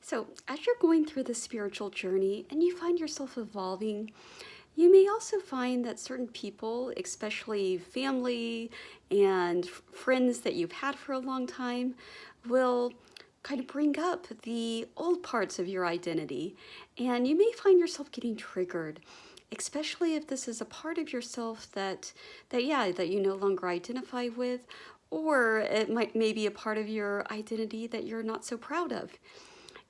So, as you're going through the spiritual journey and you find yourself evolving, you may also find that certain people, especially family and friends that you've had for a long time, will kind of bring up the old parts of your identity. And you may find yourself getting triggered, especially if this is a part of yourself that you no longer identify with, or it might maybe a part of your identity that you're not so proud of.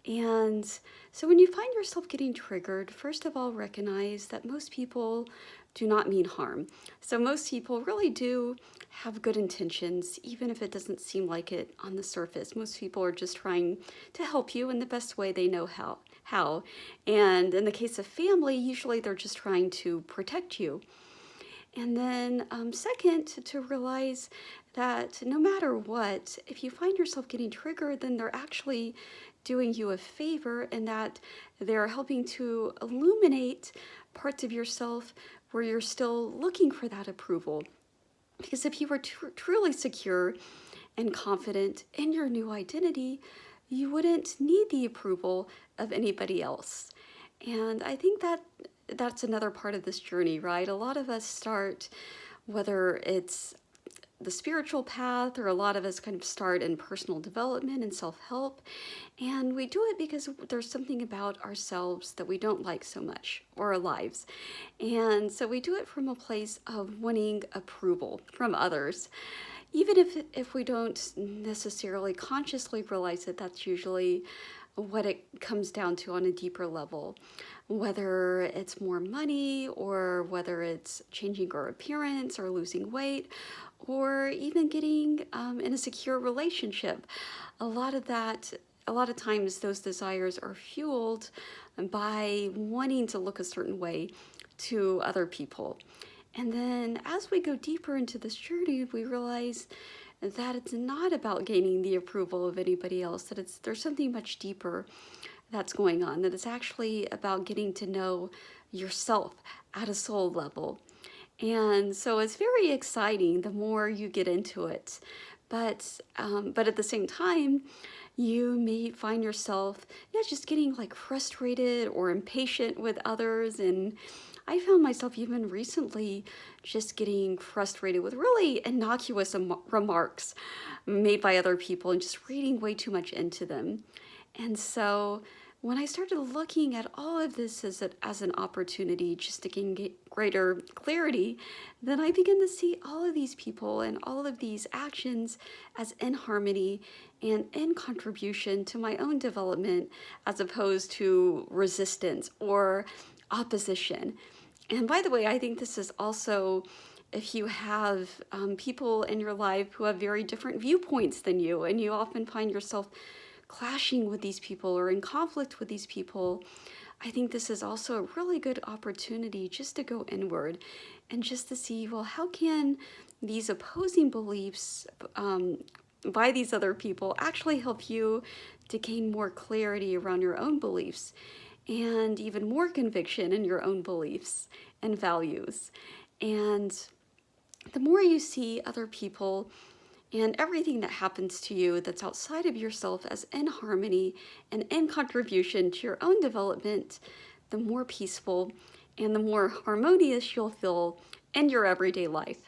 And so when you find yourself getting triggered, first of all, recognize that most people do not mean harm. So most people really do have good intentions, even if it doesn't seem like it on the surface. Most people are just trying to help you in the best way they know how. And in the case of family, usually they're just trying to protect you. And then, second, to realize that no matter what, if you find yourself getting triggered, then they're actually doing you a favor, and that they're helping to illuminate parts of yourself where you're still looking for that approval. Because if you were truly secure and confident in your new identity, you wouldn't need the approval of anybody else. And I think that that's another part of this journey, right? A lot of us start, whether it's the spiritual path, or a lot of us kind of start in personal development and self-help, and we do it because there's something about ourselves that we don't like so much, or our lives. And so we do it from a place of wanting approval from others, even if we don't necessarily consciously realize that that's usually what it comes down to on a deeper level, whether it's more money, or whether it's changing our appearance or losing weight, or even getting in a secure relationship. A lot of times those desires are fueled by wanting to look a certain way to other people. And then as we go deeper into this journey, we realize that it's not about gaining the approval of anybody else, that there's something much deeper that's going on, that it's actually about getting to know yourself at a soul level. And so it's very exciting the more you get into it. But at the same time, you may find yourself just getting like frustrated or impatient with others. And I found myself even recently just getting frustrated with really innocuous remarks made by other people and just reading way too much into them. And so when I started looking at all of this as an opportunity just to gain greater clarity, then I began to see all of these people and all of these actions as in harmony and in contribution to my own development, as opposed to resistance or opposition. And by the way, I think this is also if you have people in your life who have very different viewpoints than you, and you often find yourself clashing with these people or in conflict with these people, I think this is also a really good opportunity just to go inward and just to see, well, how can these opposing beliefs by these other people actually help you to gain more clarity around your own beliefs and even more conviction in your own beliefs and values. And the more you see other people and everything that happens to you that's outside of yourself as in harmony and in contribution to your own development, the more peaceful and the more harmonious you'll feel in your everyday life.